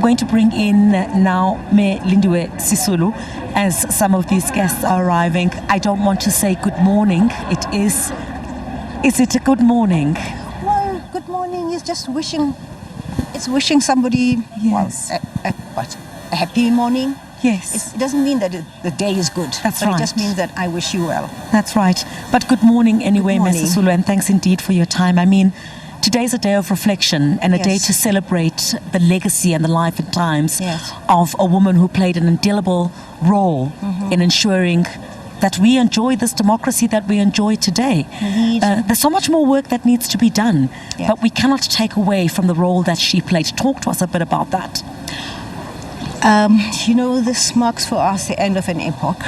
going to bring in now May Lindiwe Sisulu as some of these guests are arriving. I don't want to say good morning. Is it a good morning? Well, good morning is just wishing somebody, yes, a happy morning. Yes. It doesn't mean that the day is good. That's but right. It just means that I wish you well. That's right. But good morning anyway, May Sisulu, and thanks indeed for your time. I mean, today's a day of reflection and a day to celebrate the legacy and the life and times of a woman who played an indelible role in ensuring that we enjoy this democracy that we enjoy today. There's so much more work that needs to be done, but we cannot take away from the role that she played. Talk to us a bit about that. This marks for us the end of an epoch.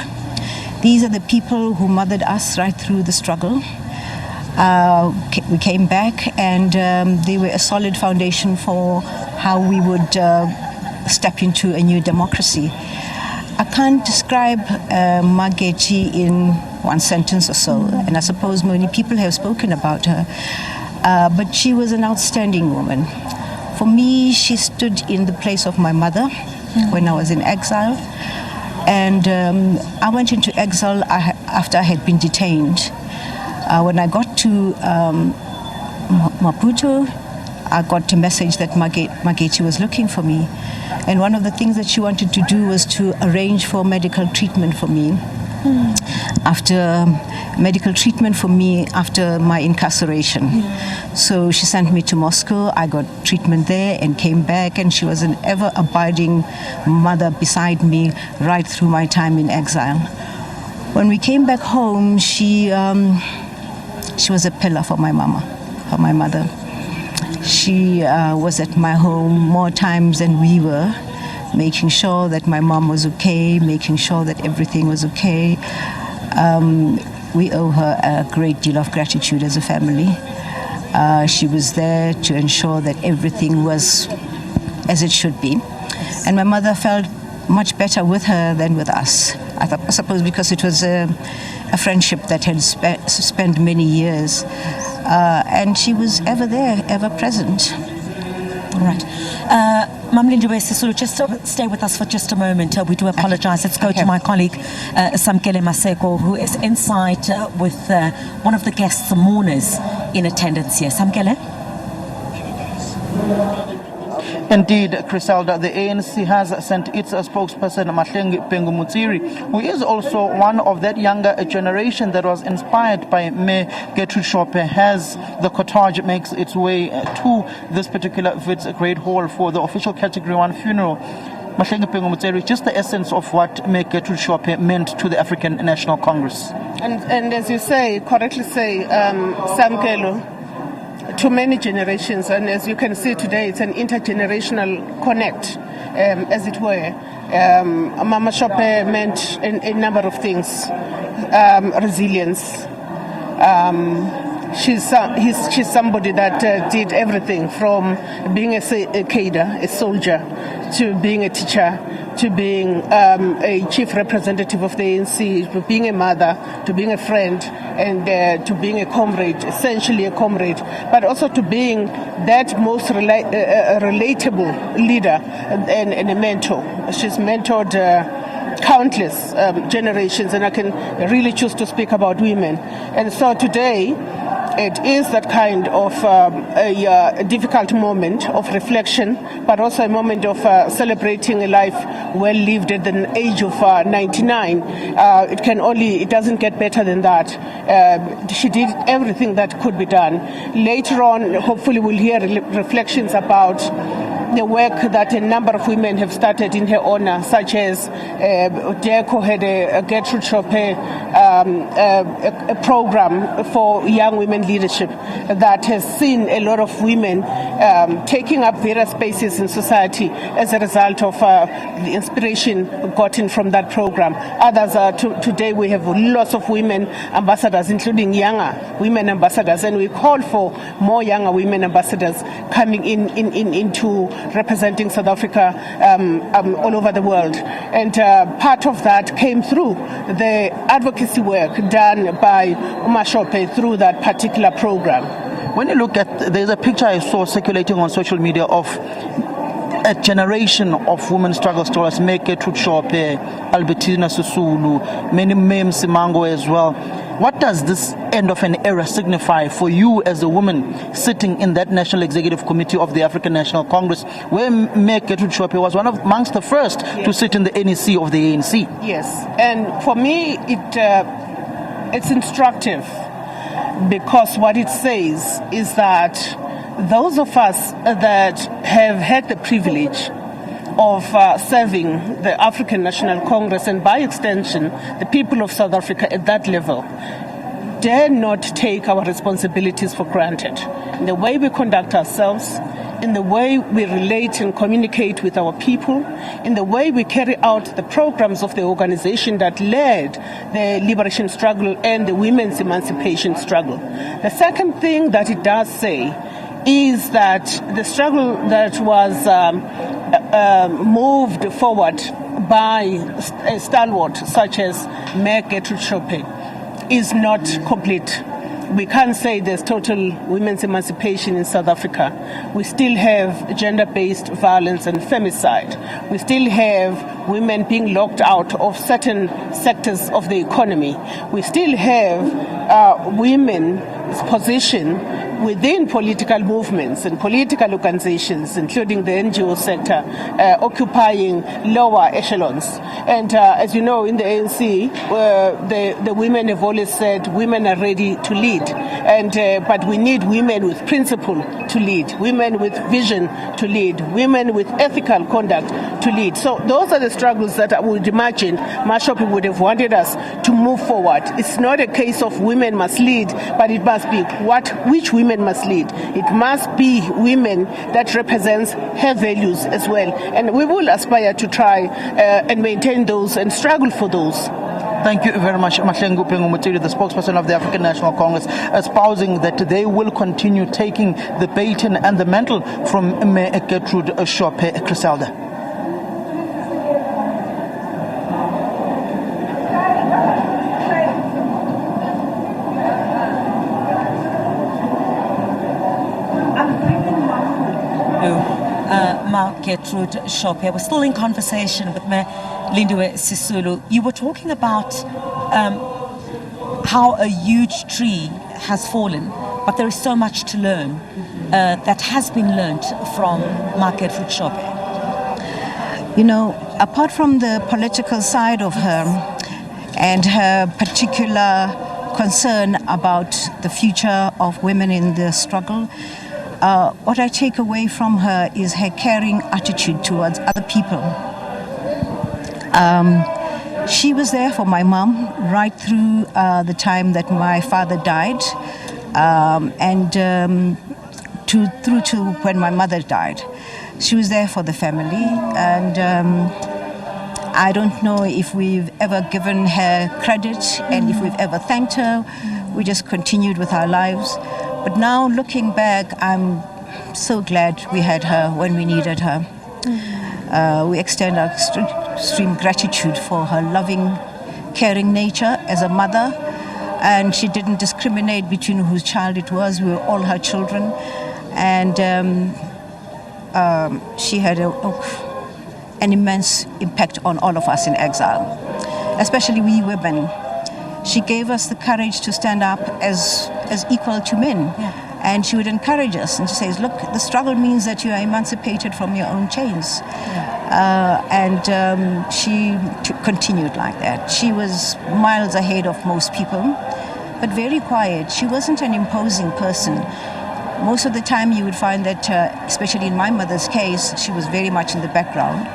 These are the people who mothered us right through the struggle. We came back and they were a solid foundation for how we would step into a new democracy. I can't describe Mageti in one sentence or so, and I suppose many people have spoken about her, but she was an outstanding woman. For me, she stood in the place of my mother when I was in exile, and I went into exile after I had been detained. When I got to Maputo, I got a message that Mageti was looking for me, and one of the things that she wanted to do was to arrange for medical treatment for me. After my incarceration. So she sent me to Moscow. I got treatment there and came back, and she was an ever-abiding mother beside me right through my time in exile. When we came back home, she was a pillar for my mother. She was at my home more times than we were, making sure that my mom was okay, making sure that everything was okay. We owe her a great deal of gratitude as a family. She was there to ensure that everything was as it should be. And my mother felt much better with her than with us. I suppose because it was a friendship that had spent many years. And she was ever there, ever present. All right. Mam Lindiwe Sisulu, just stay with us for just a moment. We do apologize. Let's go to my colleague, Samkele Maseko, who is inside with one of the guests, the mourners, in attendance here. Samkele? Indeed, Criselda, the ANC has sent its spokesperson, Mahlengi Pengumutsiri, who is also one of that younger generation that was inspired by May Gertrude Shope, as the cortege makes its way to this particular Wits Great Hall for the official Category 1 funeral. Mahlengi Pengumutsiri, just the essence of what May Gertrude Shope meant to the African National Congress. And as you correctly say, Samkelo, to many generations, and as you can see today, it's an intergenerational connect, as it were. Mama Shope meant a number of things. Resilience. She's somebody that did everything from being a cadre, a soldier, to being a teacher, to being a chief representative of the ANC, to being a mother, to being a friend, and to being a comrade, essentially a comrade, but also to being that most relatable leader and a mentor. She's mentored countless generations, and I can really choose to speak about women. And so today, it is that kind of a difficult moment of reflection, but also a moment of celebrating a life well lived at the age of 99. It doesn't get better than that. She did everything that could be done. Later on, hopefully we'll hear reflections about the work that a number of women have started in her honor, such as DECO had a Gertrude Shope a program for young women leadership that has seen a lot of women taking up various spaces in society as a result of the inspiration gotten from that program. Others today we have lots of women ambassadors, including younger women ambassadors, and we call for more younger women ambassadors coming into representing South Africa all over the world. And part of that came through the advocacy work done by May Shopi through that particular program. When you look at, there's a picture I saw circulating on social media of a generation of women struggle stories, May Gertrude Shope, Albertina Sisulu, May Msimango as well. What does this end of an era signify for you as a woman sitting in that National Executive Committee of the African National Congress, where May Gertrude Shope was one of amongst the first to sit in the NEC of the ANC? Yes, and for me, it's instructive, because what it says is that those of us that have had the privilege of serving the African National Congress, and by extension the people of South Africa at that level, dare not take our responsibilities for granted. In the way we conduct ourselves, in the way we relate and communicate with our people, in the way we carry out the programs of the organization that led the liberation struggle and the women's emancipation struggle. The second thing that it does say is that the struggle that was moved forward by a stalwart such as May Gertrude Shope is not complete. We can't say there's total women's emancipation in South Africa. We still have gender-based violence and femicide. We still have women being locked out of certain sectors of the economy. We still have women's position within political movements and political organizations, including the NGO sector, occupying lower echelons. And as you know, in the ANC, the women have always said women are ready to lead. But we need women with principle to lead, women with vision to lead, women with ethical conduct to lead. So those are the struggles that I would imagine May Shopi would have wanted us to move forward. It's not a case of women must lead, but it must be which women must lead. It must be women that represents her values as well. And we will aspire to try and maintain those and struggle for those. Thank you very much, Mahlengu Pengumutiri, the spokesperson of the African National Congress, espousing that they will continue taking the baton and the mantle from May Gertrude Shope. Criselda. Gertrude Shope. We're still in conversation with Lindiwe Sisulu. You were talking about how a huge tree has fallen, but there is so much to learn that has been learned from Gertrude Shope. You know, apart from the political side of her and her particular concern about the future of women in the struggle, what I take away from her is her caring attitude towards other people. She was there for my mom right through the time that my father died, through to when my mother died. She was there for the family, and I don't know if we've ever given her credit and if we've ever thanked her. We just continued with our lives. But now looking back, I'm so glad we had her when we needed her. We extend our extreme gratitude for her loving, caring nature as a mother. And she didn't discriminate between whose child it was. We were all her children. And she had an immense impact on all of us in exile, especially we women. She gave us the courage to stand up as equal to men. Yeah. And she would encourage us, and she says, look, the struggle means that you are emancipated from your own chains. Yeah. She continued like that. She was miles ahead of most people, but very quiet. She wasn't an imposing person. Most of the time you would find that, especially in my mother's case, she was very much in the background.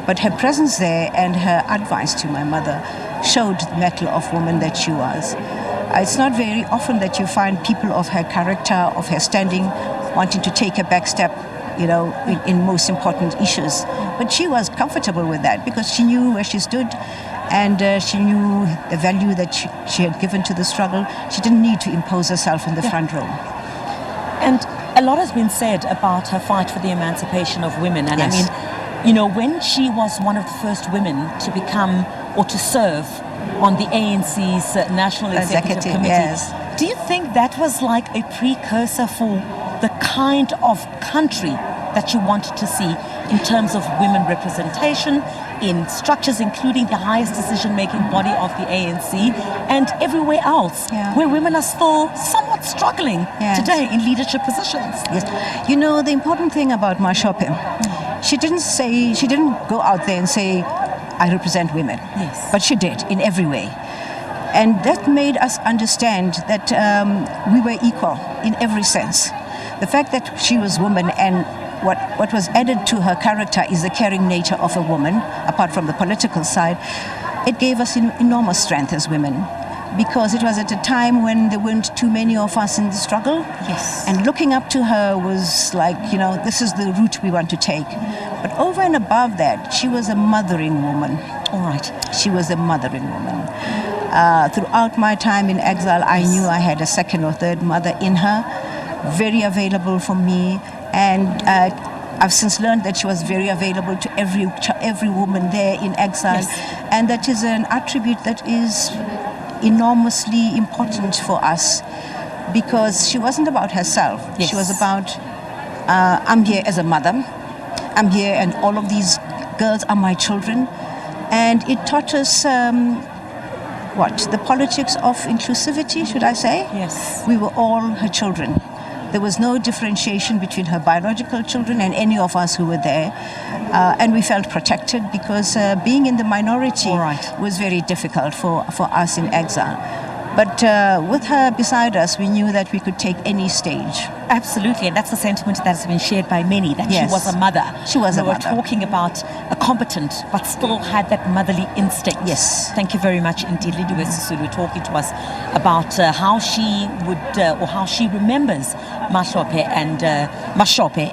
But her presence there and her advice to my mother showed the mettle of woman that she was. It's not very often that you find people of her character, of her standing, wanting to take a back step, you know, in most important issues. But she was comfortable with that because she knew where she stood, and she knew the value that she had given to the struggle. She didn't need to impose herself in the front row. And a lot has been said about her fight for the emancipation of women. And yes. I mean, you know, when she was one of the first women to become or to serve on the ANC's National Executive Committee, yes. Do you think that was like a precursor for the kind of country that you wanted to see? in terms of women representation in structures including the highest decision-making body of the ANC and everywhere else, where women are still somewhat struggling today in leadership positions. Yes. You know, the important thing about May Shopi, she didn't go out there and say, I represent women. Yes. But she did in every way. And that made us understand that we were equal in every sense. The fact that she was woman and what was added to her character is the caring nature of a woman, apart from the political side, it gave us enormous strength as women. Because it was at a time when there weren't too many of us in the struggle. Yes. And looking up to her was like, you know, this is the route we want to take. But over and above that, she was a mothering woman. All right. She was a mothering woman. Throughout my time in exile, I knew I had a second or third mother in her, very available for me. And I've since learned that she was very available to every woman there in exile. Yes. And that is an attribute that is enormously important for us, because she wasn't about herself. Yes. She was about, I'm here as a mother, I'm here and all of these girls are my children. And it taught us the politics of inclusivity, should I say? Yes. We were all her children. There was no differentiation between her biological children and any of us who were there. And we felt protected because being in the minority was very difficult for us in exile. But with her beside us, we knew that we could take any stage. Absolutely, and that's the sentiment that has been shared by many, that she was a mother. She was a mother. We were talking about a competent, but still had that motherly instinct. Yes. Thank you very much indeed, Lindiwe Sisulu, talking to us about how she would, or how she remembers May Shopi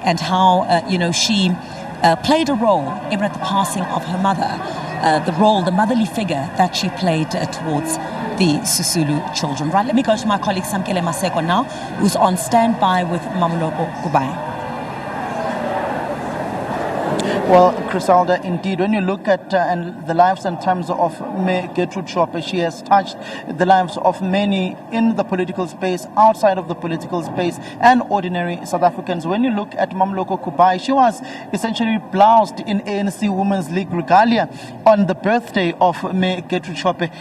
and how, she played a role even at the passing of her mother, the motherly figure that she played towards the Sisulu children. Right, let me go to my colleague Samkele Maseko now, who's on standby with Mamuloko Kubai. Well, Crisalda, indeed, when you look at the lives and times of May Gertrude Shope, she has touched the lives of many in the political space, outside of the political space, and ordinary South Africans. When you look at Mamuloko Kubai, she was essentially bloused in ANC Women's League regalia on the birthday of May Gertrude Shope.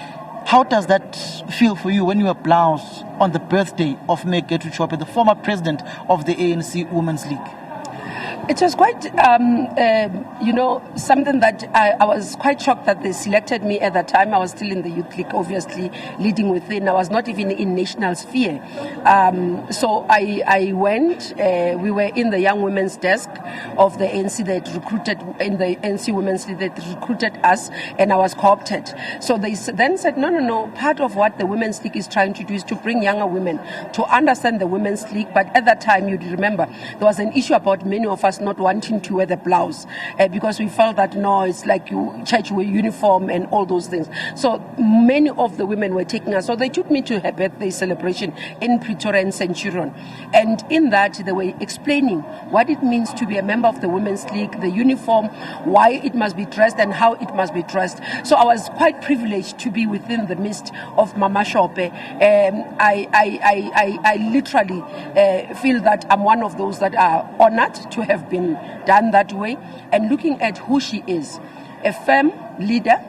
How does that feel for you when you are bloused on the birthday of May Gertrude Shope, the former president of the ANC Women's League? It was quite, something that I was quite shocked that they selected me at that time. I was still in the youth league, obviously, leading within. I was not even in national sphere. So I went, we were in the young women's desk of the ANC that recruited, in the ANC Women's League, that recruited us, and I was co-opted. So they then said, no, part of what the Women's League is trying to do is to bring younger women to understand the Women's League. But at that time, you'd remember, there was an issue about many of us not wanting to wear the blouse because we felt that it's like church wear uniform and all those things. So many of the women were taking us. So they took me to her birthday celebration in Pretoria and Centurion. And in that, they were explaining what it means to be a member of the Women's League, the uniform, why it must be dressed and how it must be dressed. So I was quite privileged to be within the midst of May Shopi. I literally feel that I'm one of those that are honored to have been done that way. And looking at who she is, a firm leader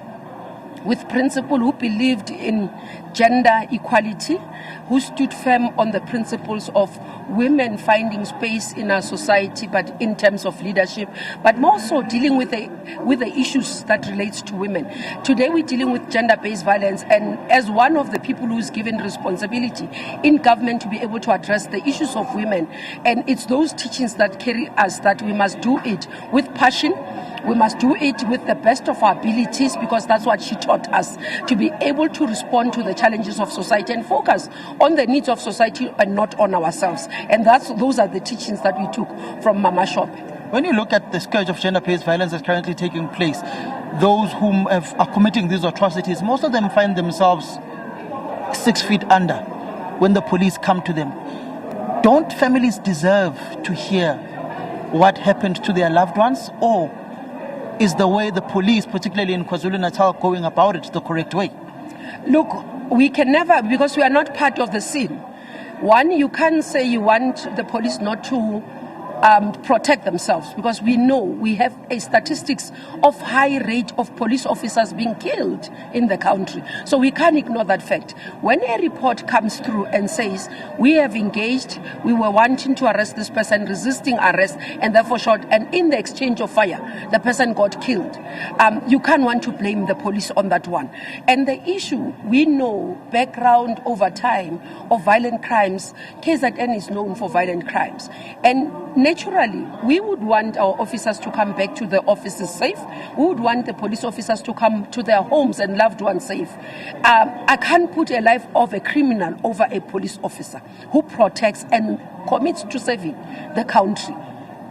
with principle, who believed in gender equality, who stood firm on the principles of women finding space in our society, but in terms of leadership, but more so dealing with the issues that relates to women. Today we're dealing with gender-based violence, and as one of the people who's given responsibility in government to be able to address the issues of women, and it's those teachings that carry us that we must do it with passion. We must do it with the best of our abilities, because that's what she taught us, to be able to respond to the challenges of society and focus on the needs of society and not on ourselves. And those are the teachings that we took from May Shopi. When you look at the scourge of gender-based violence that's currently taking place, those whom are committing these atrocities, most of them find themselves 6 feet under when the police come to them. Don't families deserve to hear what happened to their loved ones? Or is the way the police, particularly in KwaZulu-Natal, going about it the correct way? Look, we can never, because we are not part of the scene. One, you can't say you want the police not to protect themselves, because we know we have a statistics of high rate of police officers being killed in the country. So we can't ignore that fact. When a report comes through and says we have engaged, we were wanting to arrest this person, resisting arrest, and therefore shot, and in the exchange of fire, the person got killed, you can't want to blame the police on that one. And the issue, we know background over time of violent crimes, KZN is known for violent crimes. And naturally, we would want our officers to come back to their offices safe. We would want the police officers to come to their homes and loved ones safe. I can't put a life of a criminal over a police officer who protects and commits to saving the country.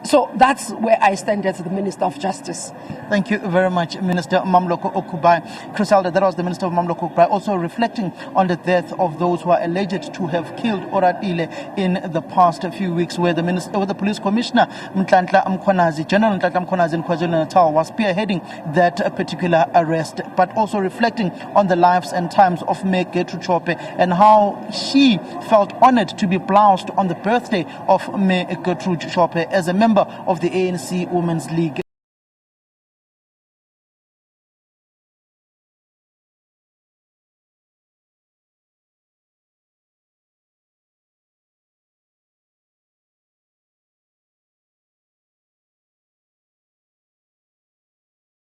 So that's where I stand as the Minister of Justice. Thank you very much, Minister Mamloko Okubai. Criselda, that was the Minister of Mamloko Okubai, also reflecting on the death of those who are alleged to have killed Oratile in the past few weeks, where the Police Commissioner, Mtlantla Mkhwanazi, General Mtlantla Mkhwanazi in KwaZulu-Natal, was spearheading that particular arrest, but also reflecting on the lives and times of May Gertrude Shope and how she felt honored to be bloused on the birthday of May Gertrude Shope as a member of the ANC Women's League.